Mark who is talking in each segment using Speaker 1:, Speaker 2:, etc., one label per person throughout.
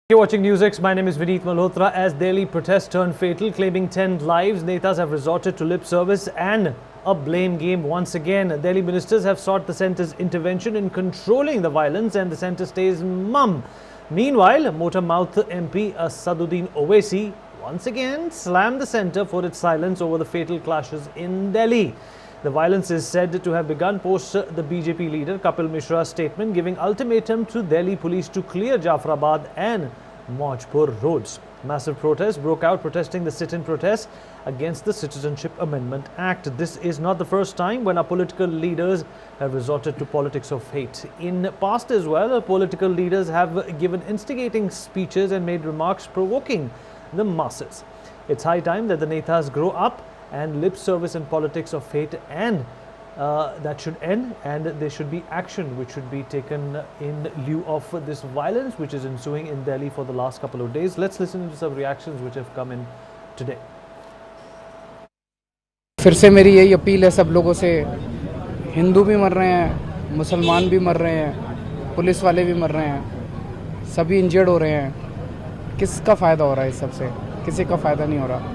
Speaker 1: You're watching NewsX. My name is Vineet Malhotra. As Delhi protests turned fatal, claiming 10 lives, netas have resorted to lip service and a blame game once again. Delhi ministers have sought the centre's intervention in controlling the violence, and the centre stays mum. Meanwhile, motor mouth MP Asaduddin Owaisi once again slammed the centre for its silence over the fatal clashes in Delhi. The violence is said to have begun post the BJP leader Kapil Mishra's statement giving ultimatum to Delhi police to clear Jafrabad and Maujpur roads. Massive protests broke out protesting the sit-in protest against the Citizenship Amendment Act. This is not the first time when our political leaders have resorted to politics of hate. In past as well, political leaders have given instigating speeches and made remarks provoking the masses. It's high time that the netas grow up and lip service in politics of hate, and that should end, and there should be action which should be taken in lieu of this violence which is ensuing in Delhi for the last couple of days. Let's listen to some reactions which have come in today.
Speaker 2: फिर से मेरी यही appeal है सब लोगों से, हिंदू भी मर रहे हैं, मुसलमान भी मर रहे हैं, पुलिस वाले भी मर रहे हैं, सभी इंजर्ड हो रहे हैं। किसका फ़ायदा हो रहा है इस सबसे? किसी का फ़ायदा नहीं हो रहा।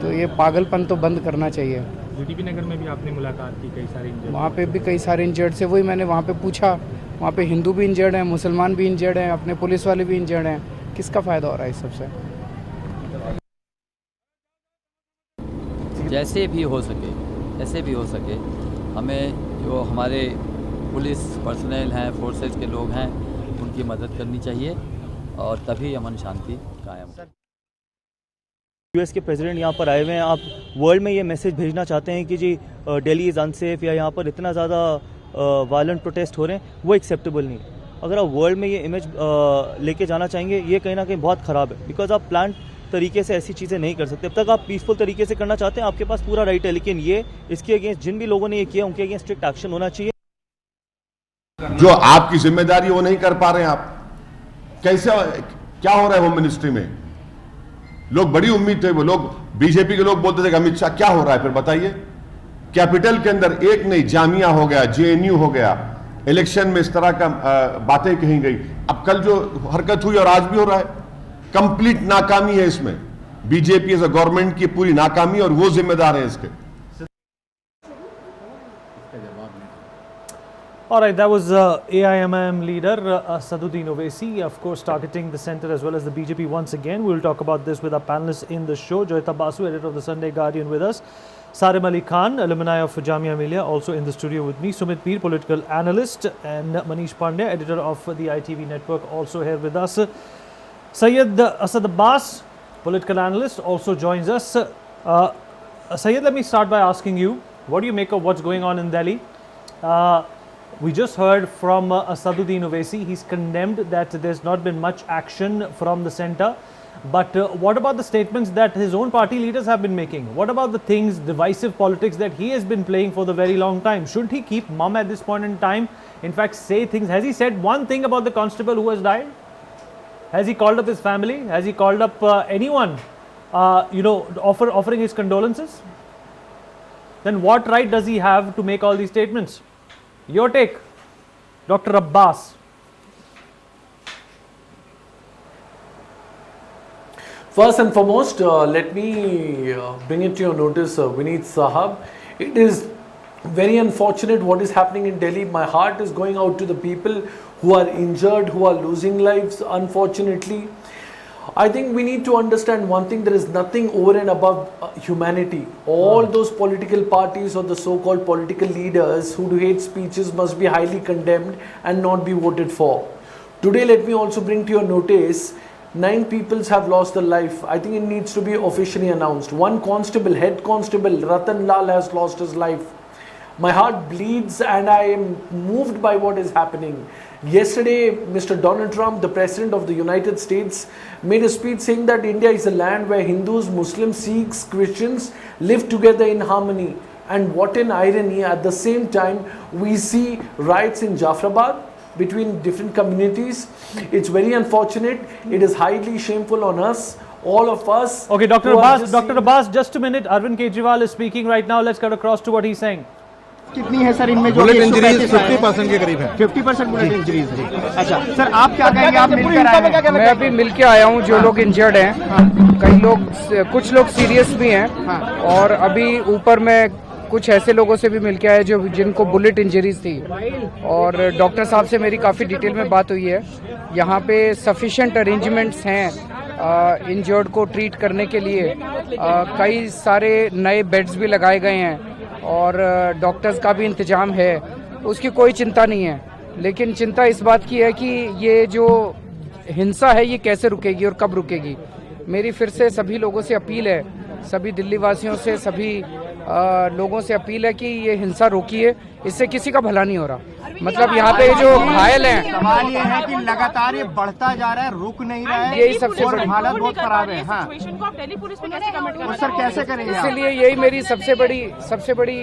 Speaker 2: तो ये पागलपन तो बंद करना चाहिए।
Speaker 3: जीटीबी नगर में भी आपने मुलाकात की, कई सारे इंजर्ड, वहाँ
Speaker 2: पे भी कई सारे इंजर्ड से, वही मैंने वहाँ पे पूछा, वहाँ पे हिंदू भी इंजर्ड हैं, मुसलमान भी इंजर्ड हैं, अपने पुलिस वाले भी इंजर्ड हैं। किसका फ़ायदा हो रहा है इस सबसे?
Speaker 4: जैसे भी हो सके हमें जो हमारे पुलिस पर्सनल हैं, फोर्सेज के लोग हैं, उनकी मदद करनी चाहिए और तभी अमन शांति कायम।
Speaker 5: यूएस के प्रेसिडेंट यहाँ पर आए हुए हैं, आप वर्ल्ड में ये मैसेज भेजना चाहते हैं कि जी दिल्ली इज़ अनसेफ या यहाँ पर इतना ज़्यादा वायलेंट प्रोटेस्ट हो रहे हैं, वो एक्सेप्टेबल नहीं है। अगर आप वर्ल्ड में ये इमेज लेके जाना चाहेंगे, ये कहीं ना कहीं बहुत ख़राब है, बिकॉज आप प्लान तरीके से ऐसी चीज़ें नहीं कर सकते। अब तक आप पीसफुल तरीके से करना चाहते हैं, आपके पास पूरा राइट है, लेकिन ये इसके अगेंस्ट जिन भी लोगों ने ये किया उनके अगेंस्ट स्ट्रिक्ट एक्शन होना चाहिए।
Speaker 6: जो आपकी जिम्मेदारी वो नहीं कर पा रहे हैं आप, कैसे क्या हो रहा है होम मिनिस्ट्री में? लोग बड़ी उम्मीद थे, वो लोग बीजेपी के लोग बोलते थे कि अमित शाह क्या हो रहा है, फिर बताइए। कैपिटल के अंदर एक नहीं, जामिया हो गया, जेएनयू हो गया, इलेक्शन में इस तरह का बातें कही गई। अब कल जो हरकत हुई और आज भी हो रहा है, कंप्लीट नाकामी है इसमें। बीजेपी एज अ गवर्नमेंट की पूरी नाकामी, और वो जिम्मेदार है इसके।
Speaker 1: All right, that was AIMM leader Asaduddin Owaisi, of course, targeting the centre as well as the BJP once again. We'll talk about this with our panelists in the show. Joyita Basu, editor of the Sunday Guardian, with us. Sarim Ali Khan, alumni of Jamia Millia, also in the studio with me. Sumit, political analyst, and Manish Pandey, editor of the ITV network, also here with us. Syed Asad Abbas, political analyst, also joins us. Syed, let me start by asking you, what do you make of what's going on in Delhi? We just heard from Asaduddin Owaisi. He's condemned that there's not been much action from the centre. But what about the statements that his own party leaders have been making? What about the things, divisive politics that he has been playing for the very long time? Shouldn't he keep mum at this point in time? In fact, say things. Has he said one thing about the constable who has died? Has he called up his family? Has he called up anyone, offering his condolences? Then what right does he have to make all these statements? Your take, Dr. Abbas.
Speaker 7: First and foremost, let me bring it to your notice, Vineet Sahab. It is very unfortunate what is happening in Delhi. My heart is going out to the people who are injured, who are losing lives, unfortunately. I think we need to understand one thing: there is nothing over and above humanity. All those political parties or the so-called political leaders who do hate speeches must be highly condemned and not be voted for. Today, let me also bring to your notice, 9 people have lost their life. I think it needs to be officially announced. One constable, head constable, Ratan Lal, has lost his life. My heart bleeds and I am moved by what is happening. Yesterday, Mr. Donald Trump, the President of the United States, made a speech saying that India is a land where Hindus, Muslims, Sikhs, Christians live together in harmony. And what an irony, at the same time, we see riots in Jafrabad between different communities. It's very unfortunate. It is highly shameful on us, all of us.
Speaker 1: Okay, Dr. Abbas, just a minute. Arvind Kejriwal is speaking right now. Let's cut across to what he's saying.
Speaker 8: कितनी है sir इनमें? जो
Speaker 9: bullet injuries 50% के करीब है।
Speaker 8: 50% bullet injuries है। अच्छा sir, आप क्या कहेंगे? आप मिलकर आए हैं?
Speaker 2: मैं अभी मिलके आया हूँ। जो लोग इंजर्ड हैं, कई लोग, कुछ लोग सीरियस भी हैं, और अभी ऊपर में कुछ ऐसे लोगों से भी मिलके आए जो जिनको बुलेट इंजरीज थी। और डॉक्टर साहब से मेरी काफ़ी डिटेल में बात हुई है। यहाँ पे सफिशिएंट अरेंजमेंट्स हैं इंजर्ड को ट्रीट करने के लिए। कई सारे नए बेड्स भी लगाए गए हैं और डॉक्टर्स का भी इंतजाम है, उसकी कोई चिंता नहीं है। लेकिन चिंता इस बात की है कि ये जो हिंसा है ये कैसे रुकेगी और कब रुकेगी। मेरी फिर से सभी लोगों से अपील है, सभी दिल्ली वासियों से, सभी लोगों से अपील है कि ये हिंसा रोकिए, इससे किसी का भला नहीं हो रहा। मतलब यहाँ पे जो घायल हैं,
Speaker 8: सवाल ये है कि लगातार ये बढ़ता जा रहा है, रुक नहीं रहा है,
Speaker 2: यही सबसे बड़ी
Speaker 8: हालत बहुत खराब है। हाँ तो सर कैसे करेंगे?
Speaker 2: इसलिए यही मेरी सबसे बड़ी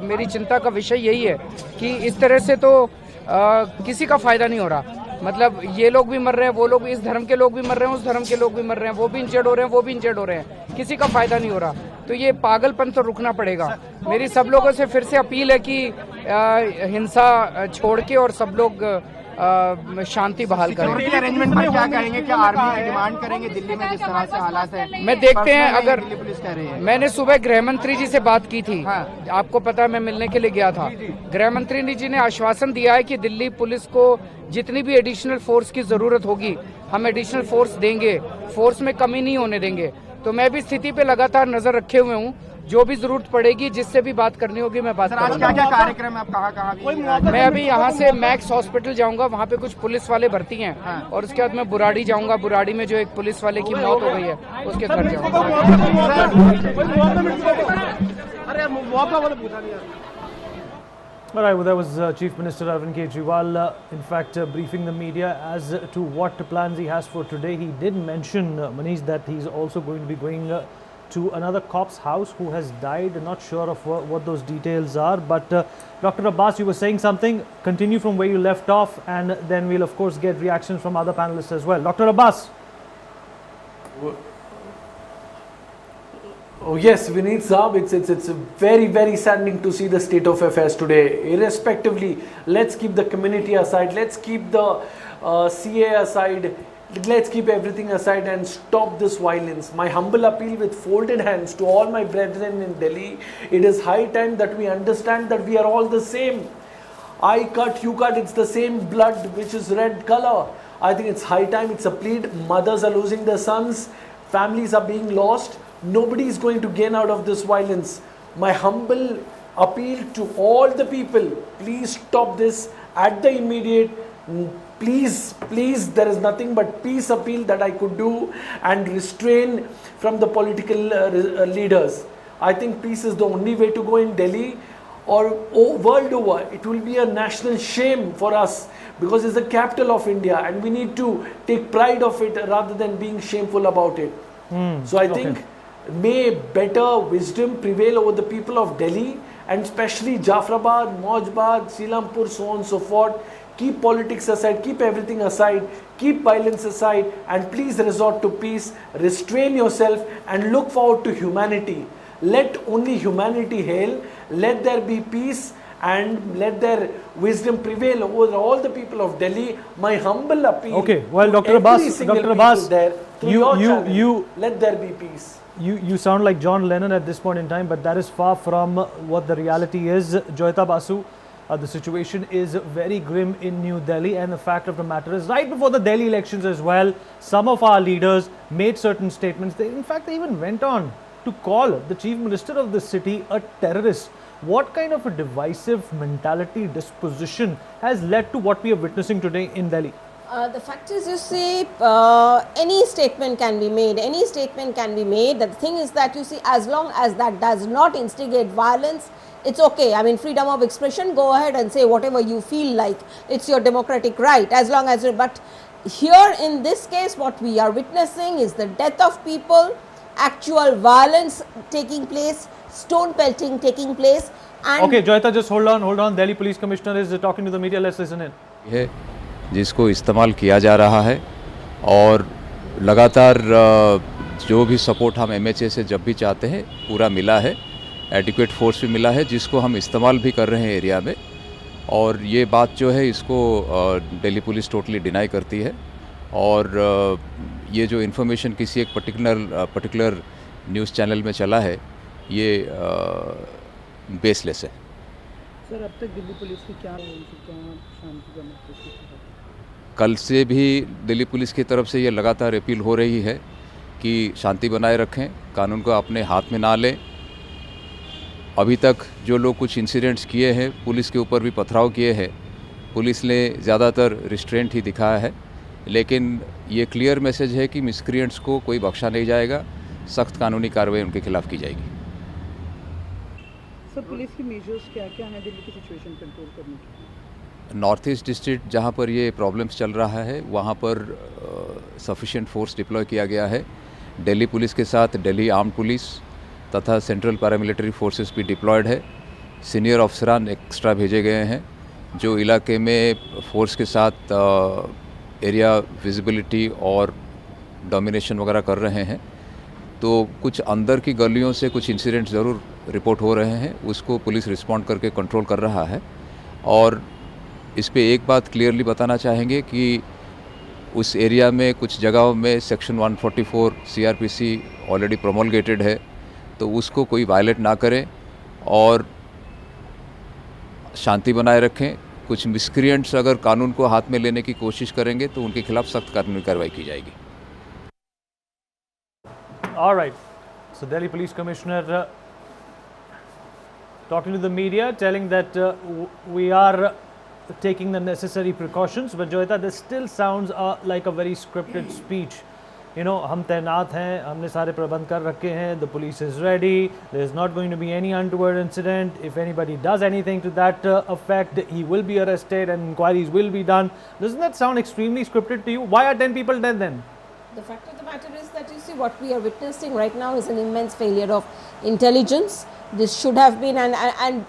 Speaker 2: मेरी चिंता का विषय यही है कि इस तरह से तो किसी का फायदा नहीं हो रहा। मतलब ये लोग भी मर रहे हैं, वो लोग, इस धर्म के लोग भी मर रहे हैं, उस धर्म के लोग भी मर रहे हैं, वो भी इंजर्ड हो रहे हैं, वो भी इंजर्ड हो रहे हैं, किसी का फायदा नहीं हो रहा। तो ये पागलपन तो रुकना पड़ेगा। मेरी सब लोगों से फिर से अपील है कि हिंसा छोड़ के और सब लोग शांति बहाल करें।
Speaker 8: सिक्योरिटी अरेंजमेंट पर क्या कहेंगे? क्या आर्मी की डिमांड करेंगे दिल्ली में जिस तरह से हालात है?
Speaker 2: मैं देखते हैं, अगर
Speaker 8: दिल्ली पुलिस कह रही है।
Speaker 2: मैंने सुबह गृह मंत्री जी से बात की थी।
Speaker 8: हाँ।
Speaker 2: आपको पता है मैं मिलने के लिए गया था। गृह मंत्री जी ने आश्वासन दिया है कि दिल्ली पुलिस को जितनी भी एडिशनल फोर्स की जरूरत होगी हम एडिशनल फोर्स देंगे, फोर्स में कमी नहीं होने देंगे। तो मैं भी स्थिति पे लगातार नजर रखे हुए हूँ, जो भी जरूरत पड़ेगी, जिससे भी बात करनी होगी मैं बात करूंगा।
Speaker 8: क्या क्या कार्यक्रम है? आप कहाँ
Speaker 2: मैं अभी यहाँ से मैक्स हॉस्पिटल जाऊंगा, वहाँ पे कुछ पुलिस वाले भर्ती हैं। और उसके बाद मैं बुराड़ी जाऊंगा, बुराड़ी में जो एक पुलिस वाले की मौत हो गई है उसके घर जाऊंगा।
Speaker 1: All right, well, that was Chief Minister Arvind Kejriwal, in fact, briefing the media as to what plans he has for today. He did mention, Manish, that he's also going to be going to another cop's house who has died. Not sure of what those details are, but Dr. Abbas, you were saying something. Continue from where you left off, and then we'll of course get reactions from other panelists as well. Dr. Abbas.
Speaker 7: Oh yes, Vineet Saab, it's very, very saddening to see the state of affairs today. Irrespectively, let's keep the community aside, let's keep the CA aside, let's keep everything aside and stop this violence. My humble appeal with folded hands to all my brethren in Delhi, it is high time that we understand that we are all the same. I cut, you cut, it's the same blood which is red color. I think it's high time, it's a plead. Mothers are losing their sons, families are being lost. Nobody is going to gain out of this violence. My humble appeal to all the people, please stop this at the immediate. Please, please, there is nothing but peace appeal that I could do and restrain from the political leaders. I think peace is the only way to go in Delhi or world over. It will be a national shame for us because it's the capital of India and we need to take pride of it rather than being shameful about it. So I think may better wisdom prevail over the people of Delhi and especially Jafrabad, Maujbad, Silampur, so on and so forth. Keep politics aside, keep everything aside, keep violence aside and please resort to peace, restrain yourself and look forward to humanity. Let only humanity hail, let there be peace and let their wisdom prevail over all the people of Delhi. My humble appeal.
Speaker 1: Okay, well, Dr. Abbas,
Speaker 7: let there be peace.
Speaker 1: You sound like John Lennon at this point in time, but that is far from what the reality is. Joyita Basu, the situation is very grim in New Delhi, and the fact of the matter is, right before the Delhi elections as well, some of our leaders made certain statements. In fact, they even went on to call the Chief Minister of the city a terrorist. What kind of a divisive mentality, disposition has led to what we are witnessing today in Delhi?
Speaker 10: The fact is, you see, any statement can be made, The thing is that, you see, as long as that does not instigate violence, it's okay. I mean, freedom of expression, go ahead and say whatever you feel like. It's your democratic right, as long as but here in this case, what we are witnessing is the death of people, actual violence taking place, stone pelting taking place. And
Speaker 1: okay, Joyita, just hold on. Delhi Police Commissioner is talking to the media. Let's listen in.
Speaker 11: है जिसको इस्तेमाल किया जा रहा है और लगातार जो भी सपोर्ट हम MHA से जब भी चाहते हैं पूरा मिला है एडिक्वेट फोर्स भी मिला है जिसको हम इस्तेमाल भी कर रहे हैं एरिया में। और ये बात जो है इसको दिल्ली पुलिस टोटली डिनाई करती है और ये जो इन्फॉर्मेशन किसी एक पर्टिकुलर न्यूज़ चैनल में चला है ये बेसलेस है।
Speaker 2: सर अब तक दिल्ली पुलिस की क्या शांति करने की कोशिश की?
Speaker 11: कल से भी दिल्ली पुलिस की तरफ से ये लगातार अपील हो रही है कि शांति बनाए रखें, कानून को अपने हाथ में ना लें। अभी तक जो लोग कुछ इंसिडेंट्स किए हैं, पुलिस के ऊपर भी पथराव किए हैं, पुलिस ने ज़्यादातर रिस्ट्रेंट ही दिखाया है, लेकिन ये क्लियर मैसेज है कि मिसक्रिएंट्स को कोई बख्शा नहीं जाएगा, सख्त कानूनी कार्रवाई उनके खिलाफ की जाएगी।
Speaker 2: सर पुलिस की मेजर्स क्या क्या हैं दिल्ली की सिचुएशन कंट्रोल करने के?
Speaker 11: नॉर्थ ईस्ट डिस्ट्रिक्ट जहाँ पर ये प्रॉब्लम्स चल रहा है वहाँ पर सफिशिएंट फोर्स डिप्लॉय किया गया है। दिल्ली पुलिस के साथ दिल्ली आर्म्ड पुलिस तथा सेंट्रल पैरामिलिट्री फोर्सेस भी डिप्लॉयड है। सीनियर अफसरान एक्स्ट्रा भेजे गए हैं जो इलाके में फोर्स के साथ एरिया विजिबिलिटी और डोमिनेशन वगैरह कर रहे हैं। तो कुछ अंदर की गलियों से कुछ इंसिडेंट्स ज़रूर रिपोर्ट हो रहे हैं, उसको पुलिस रिस्पॉन्ड करके कंट्रोल कर रहा है। और इस पे एक बात क्लियरली बताना चाहेंगे कि उस एरिया में कुछ जगहों में सेक्शन 144 CRPC ऑलरेडी प्रोमोलगेटेड है, तो उसको कोई वायलेट ना करें और शांति बनाए रखें। कुछ मिसक्रिएंट्स अगर कानून को हाथ में लेने की कोशिश करेंगे तो उनके खिलाफ सख्त कानूनी कार्रवाई की जाएगी।
Speaker 1: All right. So Delhi Police Commissioner talking to the media, telling that we are taking the necessary precautions. But Joyita, this still sounds like a very scripted speech. You know, हम तैनात हैं, हमने सारे प्रबंध कर रखे हैं, the police is ready, there is not going to be any untoward incident. If anybody does anything to that effect, he will be arrested and inquiries will be done. Doesn't that sound extremely scripted to you? Why are 10 people dead then?
Speaker 10: The fact of the matter is that you see what we are witnessing right now is an immense failure of intelligence. This should have been, and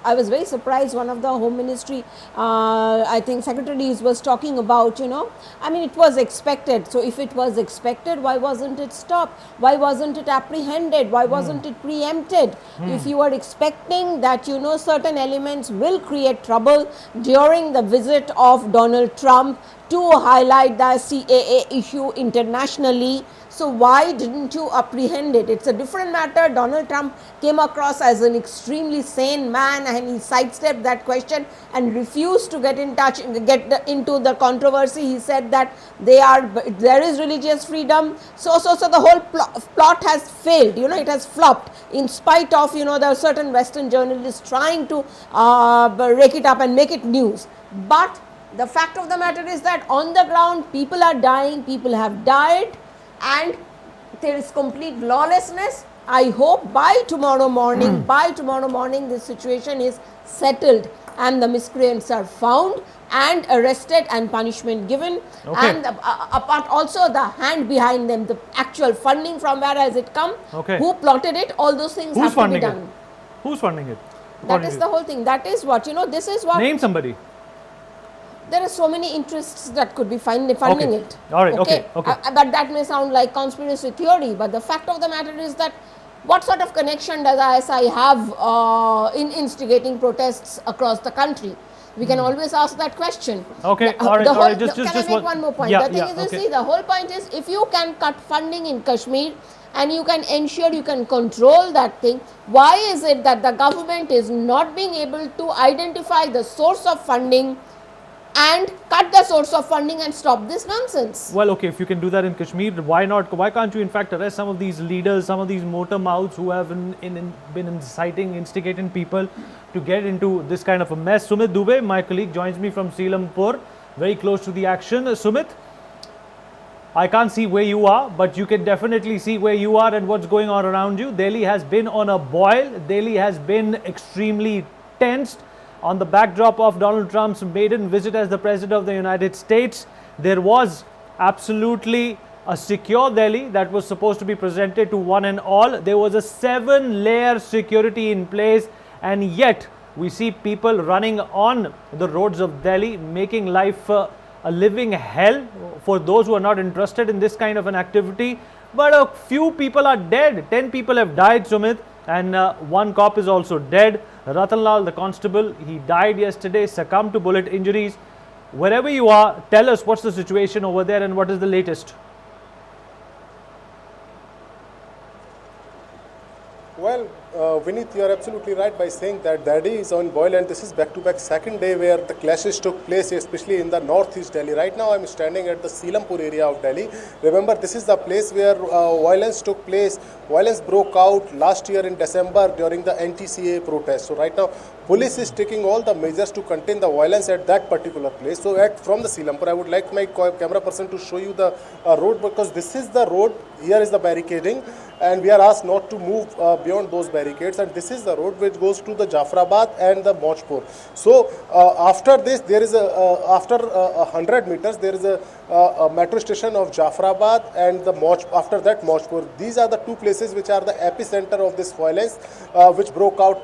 Speaker 10: I was very surprised. One of the Home Ministry, I think secretaries was talking about, you know, I mean, it was expected. So if it was expected, why wasn't it stopped? Why wasn't it apprehended? Why wasn't it preempted? If you are expecting that, you know, certain elements will create trouble during the visit of Donald Trump to highlight the CAA issue internationally, so why didn't you apprehend it? It's a different matter. Donald Trump came across as an extremely sane man and he sidestepped that question and refused to get into the controversy. He said that there is religious freedom. So the whole plot has failed. You know, it has flopped in spite of, you know, there are certain Western journalists trying to rake it up and make it news. But the fact of the matter is that on the ground people are dying, people have died, and there is complete lawlessness. I hope by tomorrow morning, this situation is settled and the miscreants are found and arrested and punishment given.
Speaker 1: Okay.
Speaker 10: And apart also the hand behind them, the actual funding, from where has it come,
Speaker 1: Okay.
Speaker 10: who plotted it, all those things
Speaker 1: Who's
Speaker 10: have to be
Speaker 1: funding it?
Speaker 10: done.
Speaker 1: Who's funding it?
Speaker 10: That is the whole thing. That is what, you know, this is what.
Speaker 1: Name somebody.
Speaker 10: There are so many interests that could be funding
Speaker 1: Okay.
Speaker 10: it.
Speaker 1: All right, okay.
Speaker 10: But that may sound like conspiracy theory, but the fact of the matter is that what sort of connection does ISI have in instigating protests across the country? We can always ask that question.
Speaker 1: Okay, all right, just
Speaker 10: can I make one more point?
Speaker 1: Yeah,
Speaker 10: the thing is, you see, the whole point is, if you can cut funding in Kashmir and you can ensure you can control that thing, why is it that the government is not being able to identify the source of funding and cut the source of funding and stop this nonsense?
Speaker 1: Well, okay, if you can do that in Kashmir, why not? Why can't you in fact arrest some of these leaders, some of these motor mouths who have been inciting, instigating people to get into this kind of a mess? Sumit Dubey, my colleague, joins me from Seelampur, very close to the action. Sumit, I can't see where you are, but you can definitely see where you are and what's going on around you. Delhi has been on a boil. Delhi has been extremely tensed. On the backdrop of Donald Trump's maiden visit as the President of the United States, there was absolutely a secure Delhi that was supposed to be presented to one and all. There was a 7-layer security in place, and yet we see people running on the roads of Delhi, making life a living hell for those who are not interested in this kind of an activity. But a few people are dead. 10 people have died, Sumit. and one cop is also dead. Ratanlal, the constable, he died yesterday, succumbed to bullet injuries. Wherever you are, tell us what's the situation over there and what is the latest.
Speaker 12: Well, Vineet, you are absolutely right by saying that Delhi is on boil, and this is back-to-back second day where the clashes took place, especially in the northeast Delhi. Right now, I'm standing at the Selampur area of Delhi. Remember, this is the place where violence took place. Violence broke out last year in December during the anti-CAA protest. So right now, police is taking all the measures to contain the violence at that particular place. So from the Selampur, I would like my camera person to show you the road, because this is the road. Here is the barricading, and we are asked not to move beyond those barricades, and this is the road which goes to the Jafrabad and the Mojpur. So after this, there is after 100 meters there is a metro station of Jafrabad and the after that Mojpur. These are the two places which are the epicenter of this violence which broke out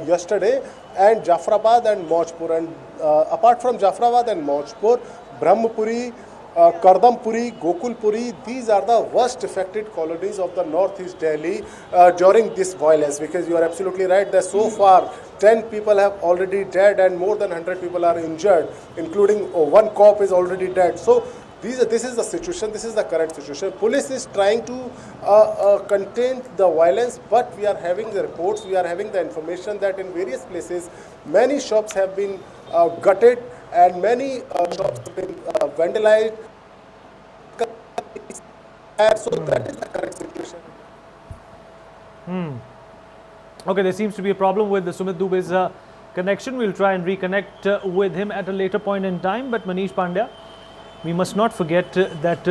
Speaker 12: yesterday, and Jafrabad and Mojpur. And apart from Jafrabad and Mojpur, Brahmapuri, Kardampuri, Gokulpuri, these are the worst affected colonies of the northeast Delhi during this violence, because you are absolutely right that so far 10 people have already died and more than 100 people are injured, including one cop is already dead. So this is the situation, this is the current situation. Police is trying to contain the violence, but we are having the reports, we are having the information that in various places many shops have been gutted and many shops have been vandalized. So that is the current situation.
Speaker 1: Okay, there seems to be a problem with the Sumit Dubey's connection. We'll try and reconnect with him at a later point in time. But Manish Pandya, we must not forget that,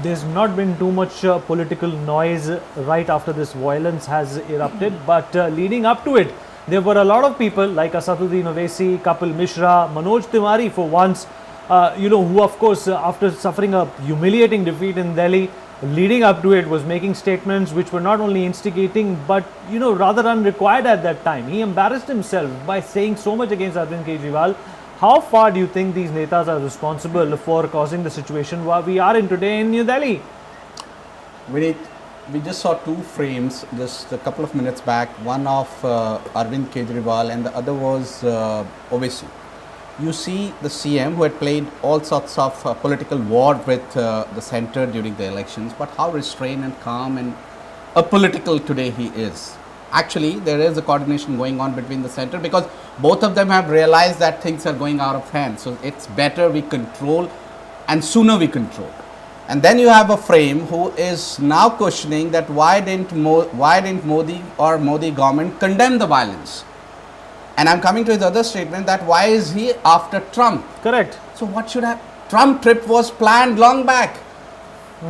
Speaker 1: there's not been too much political noise right after this violence has erupted. But leading up to it, there were a lot of people like Asaduddin Owaisi, Kapil Mishra, Manoj Tiwari for once, who of course after suffering a humiliating defeat in Delhi, leading up to it was making statements which were not only instigating but rather unrequired at that time. He embarrassed himself by saying so much against Arvind Kejriwal. How far do you think these netas are responsible for causing the situation where we are in today in New Delhi?
Speaker 13: We just saw two frames just a couple of minutes back, one of Arvind Kejriwal and the other was Owaisi. You see the CM who had played all sorts of political war with the centre during the elections, but how restrained and calm and apolitical today he is. Actually, there is a coordination going on between the centre, because both of them have realized that things are going out of hand. So it's better we control, and sooner we control. And then you have a frame who is now questioning that why didn't Modi or Modi government condemn the violence? And I'm coming to his other statement that why is he after Trump?
Speaker 1: Correct.
Speaker 13: So what should have? Trump trip was planned long back.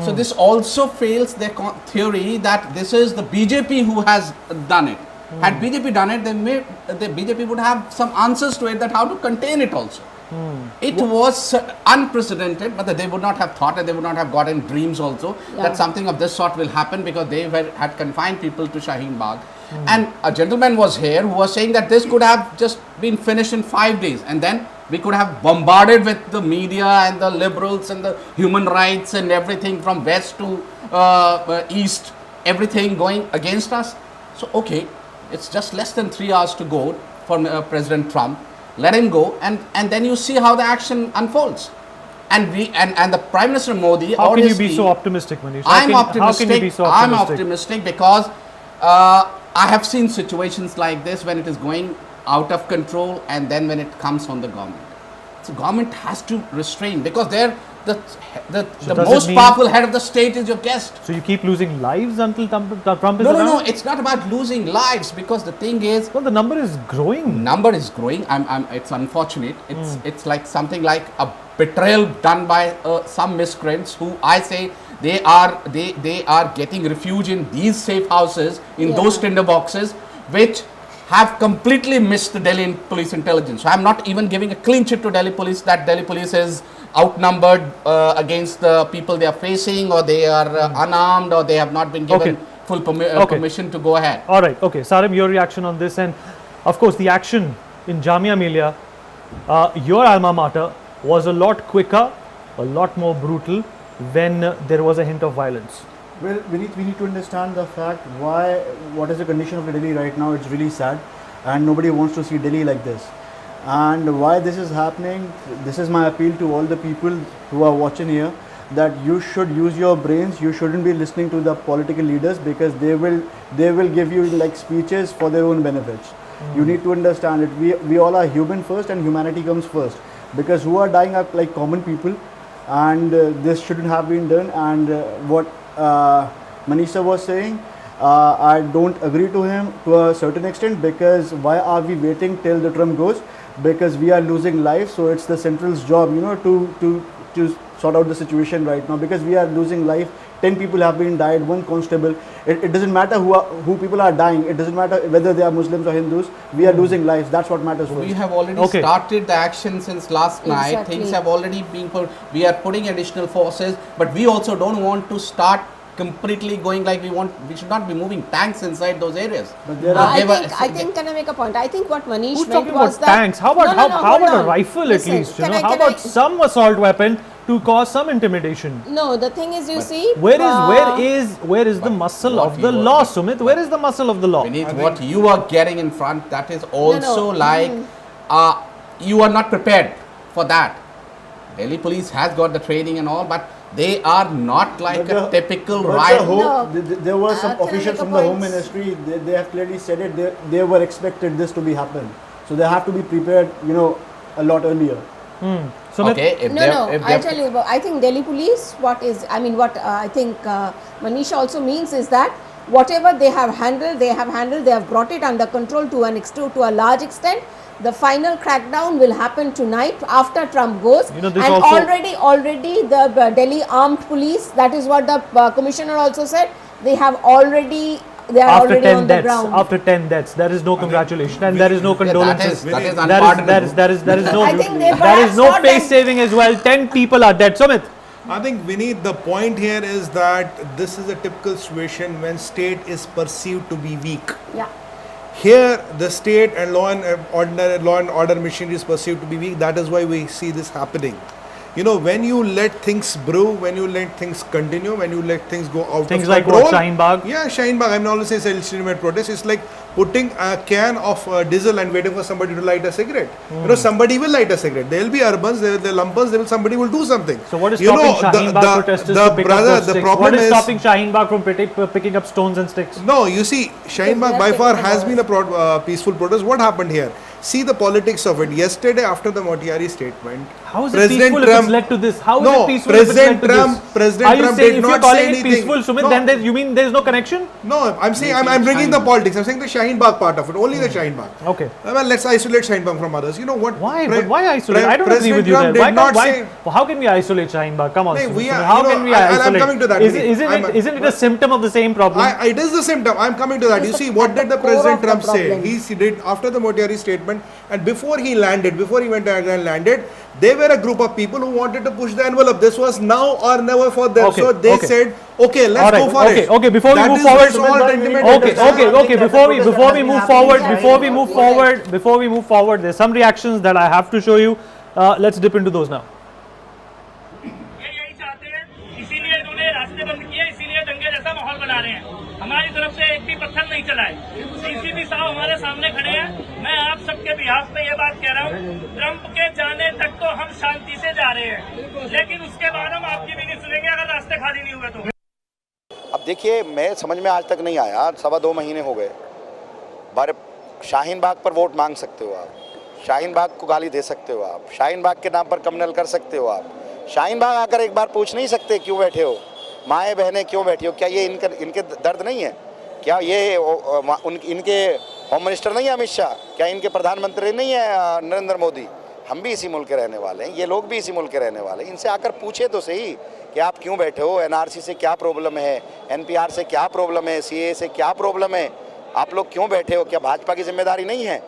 Speaker 13: So this also fails their theory that this is the BJP who has done it. Had BJP done it, the BJP would have some answers to it, that how to contain it also. It was unprecedented, but they would not have thought, and they would not have gotten dreams also that something of this sort will happen, because they had confined people to Shaheen Bagh. And a gentleman was here who was saying that this could have just been finished in 5 days, and then we could have bombarded with the media and the liberals and the human rights and everything from west to east, everything going against us. So okay, it's just less than 3 hours to go for President Trump. Let him go, and then you see how the action unfolds. And the Prime Minister Modi.
Speaker 1: How can you be so optimistic, Manish? How can you be so optimistic?
Speaker 13: I'm optimistic because I have seen situations like this when it is going out of control, and then when it comes on the government. So government has to restrain, because they're the most powerful head of the state is your guest.
Speaker 1: So you keep losing lives until Trump is around?
Speaker 13: No, it's not about losing lives, because the thing is,
Speaker 1: well, the number is growing.
Speaker 13: It's unfortunate. It's like something like a betrayal done by some miscreants who I say they are getting refuge in these safe houses, in those tinder boxes, which have completely missed the Delhi police intelligence. So I'm not even giving a clean chit to Delhi police that Delhi police is outnumbered against the people they are facing, or they are unarmed, or they have not been given full permission to go ahead.
Speaker 1: All right. Okay. Sarim, your reaction on this, and of course the action in Jamia Millia, your alma mater, was a lot quicker, a lot more brutal when there was a hint of violence.
Speaker 14: Well, Vineet, we need to understand the fact what is the condition of Delhi right now. It's really sad, and nobody wants to see Delhi like this. And why this is happening, this is my appeal to all the people who are watching here, that you should use your brains. You shouldn't be listening to the political leaders, because they will give you like speeches for their own benefits. You need to understand it. We all are human first, and humanity comes first, because who are dying are like common people, and this shouldn't have been done. And what Manisha was saying, I don't agree to him to a certain extent, because why are we waiting till the Trump goes? Because we are losing lives. So it's the Central's job, to sort out the situation right now, because we are losing life. 10 people have been died, 1 constable. It doesn't matter who people are dying. It doesn't matter whether they are Muslims or Hindus. We are losing lives. That's what matters first.
Speaker 13: We have already started the action since last night.
Speaker 10: Exactly.
Speaker 13: Things have already been put. We are putting additional forces, but we also don't want to start completely going like we want. We should not be moving tanks inside those areas.
Speaker 10: I think, can I make a point? I think what Manish
Speaker 1: Who's
Speaker 10: meant
Speaker 1: talking
Speaker 10: was
Speaker 1: about
Speaker 10: that
Speaker 1: tanks? How about how about a rifle at least? How about some assault weapon to cause some intimidation?
Speaker 10: No, the thing is, you see,
Speaker 1: where is the muscle of the law, Sumit? Where is the muscle of the law?
Speaker 13: Beneath what you are getting in front, that is also you are not prepared for that. Delhi police has got the training and all, but they are not like a typical riot.
Speaker 14: There were some officials from the Home Ministry. They have clearly said it. They were expected this to be happen, so they have to be prepared, a lot earlier.
Speaker 10: I tell you, I think Delhi police, what I think Manish also means is that whatever they have handled, they have brought it under control to a large extent. The final crackdown will happen tonight after Trump goes. And already the Delhi armed police, that is what the commissioner also said, they are already on the ground.
Speaker 1: After 10 deaths, there is no congratulation and there is no condolences.
Speaker 13: That is unpardonable.
Speaker 1: There is no face saving as well. 10 people are dead. Sumit?
Speaker 15: I think, Vineet, the point here is that this is a typical situation when state is perceived to be weak.
Speaker 10: Yeah.
Speaker 15: Here, the state and law and order machinery is perceived to be weak. That is why we see this happening. When you let things brew, when you let things continue, when you let things go out of control.
Speaker 1: Things like what, Shaheen Bagh?
Speaker 15: Yeah, Shaheen Bagh. I'm not always saying legitimate protest. It's like putting a can of diesel and waiting for somebody to light a cigarette. Somebody will light a cigarate. There will be urbans, there will be lumpers, somebody will do something.
Speaker 1: So what is stopping Shaheen Bagh protesters to pick up those sticks? What is stopping Shaheen Bagh from picking up stones and sticks?
Speaker 15: No, you see, Shaheen Bagh by far has been a peaceful protest. What happened here? See the politics of it. Yesterday, after the Motihari statement,
Speaker 1: how is it peaceful if it's led to this? How is it peaceful if it's led to this?
Speaker 15: President Trump did not say anything.
Speaker 1: If you're calling it peaceful, Sumit, then you mean there is no connection?
Speaker 15: No, I'm saying I'm bringing the politics. I'm saying the Shaheen Bagh part of it. Only the Shaheen Bagh.
Speaker 1: Okay.
Speaker 15: Well, let's isolate Shaheen Bagh from others. You know what?
Speaker 1: Why? But why isolate? I don't agree with you there. How can we isolate Shaheen Bagh? Come on. How can we isolate?
Speaker 15: I'm coming to that.
Speaker 1: Isn't it a symptom of the same problem?
Speaker 15: It is the symptom. I'm coming to that. You see, what did the President Trump say? He did after the Motihari statement, and before he went to Agra and landed, they were a group of people who wanted to push the envelope. This was now or never for them. So they said, okay, let's go for it.
Speaker 1: Okay, before we move forward, there's some reactions that I have to show you. Let's dip into those now.
Speaker 16: हमारी तरफ से एक भी पत्थर नहीं चला है। CCP साहब हमारे सामने खड़े हैं। मैं आप सबके बिहाफ पे ये बात कह रहा हूँ, ट्रंप के जाने तक तो हम शांति से जा रहे हैं, लेकिन उसके बाद हम आपकी भी नहीं सुनेंगे अगर रास्ते खाली नहीं हुए तो।
Speaker 17: अब देखिए, मैं समझ में आज तक नहीं आया, 2.25 महीने हो गए। शाहीन बाग पर वोट मांग सकते हो आप, शाहीन बाग को गाली दे सकते हो आप, शाहीन बाग के नाम पर कम्युनल कर सकते हो आप, शाहीन बाग आकर एक बार पूछ नहीं सकते क्यों बैठे हो, माएँ बहनें क्यों बैठी हो? क्या ये इनके दर्द नहीं है? क्या ये इनके होम मिनिस्टर नहीं है अमित शाह? क्या इनके प्रधानमंत्री नहीं है नरेंद्र मोदी? हम भी इसी मुल्क के रहने वाले हैं, ये लोग भी इसी मुल्क के रहने वाले हैं। इनसे आकर पूछे तो सही कि आप क्यों बैठे हो, एनआरसी से क्या प्रॉब्लम है, एनपीआर से क्या प्रॉब्लम है, सीए से क्या प्रॉब्लम है, आप लोग क्यों बैठे हो? क्या भाजपा की जिम्मेदारी नहीं है?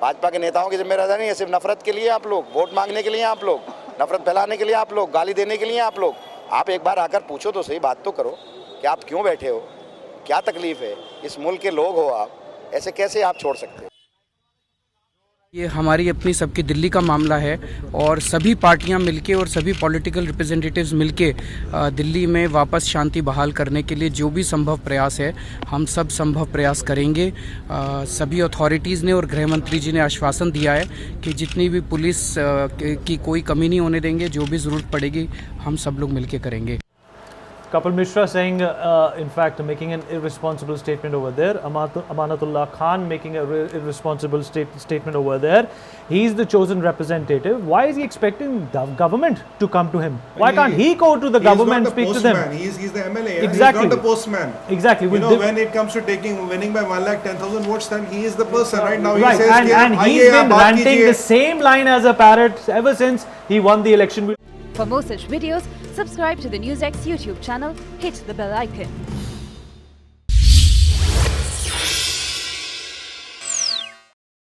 Speaker 17: भाजपा के नेताओं की जिम्मेदारी नहीं है? सिर्फ नफरत के लिए आप लोग, वोट मांगने के लिए आप लोग, नफरत फैलाने के लिए आप लोग, गाली देने के लिए आप लोग। आप एक बार आकर पूछो तो सही, बात तो करो कि आप क्यों बैठे हो, क्या तकलीफ है, इस मुल्क के लोग हो आप, ऐसे कैसे आप छोड़ सकते हो?
Speaker 2: ये हमारी अपनी सबकी दिल्ली का मामला है और सभी पार्टियां मिलके और सभी पॉलिटिकल रिप्रेजेंटेटिव्स मिलके दिल्ली में वापस शांति बहाल करने के लिए जो भी संभव प्रयास है हम सब संभव प्रयास करेंगे। सभी अथॉरिटीज़ ने और गृह मंत्री जी ने आश्वासन दिया है कि जितनी भी पुलिस की कोई कमी नहीं होने देंगे, जो भी ज़रूरत पड़ेगी हम सब लोग मिलके करेंगे।
Speaker 1: Kapil Mishra saying, in fact, making an irresponsible statement over there. Amanatullah Khan making an irresponsible statement over there. He's the chosen representative. Why is he expecting the government to come to him? Why can't he go to the government and speak to them?
Speaker 15: He's the MLA.
Speaker 1: Exactly.
Speaker 15: He's not the postman.
Speaker 1: Exactly.
Speaker 15: You know, when it comes to winning by 1,10,000 votes, then he is the person. Right now, he
Speaker 1: right.
Speaker 15: says,
Speaker 1: and he's been ranting the same line as a parrot ever since he won the election.
Speaker 18: For more such videos, subscribe to the NewsX YouTube channel, hit the bell icon.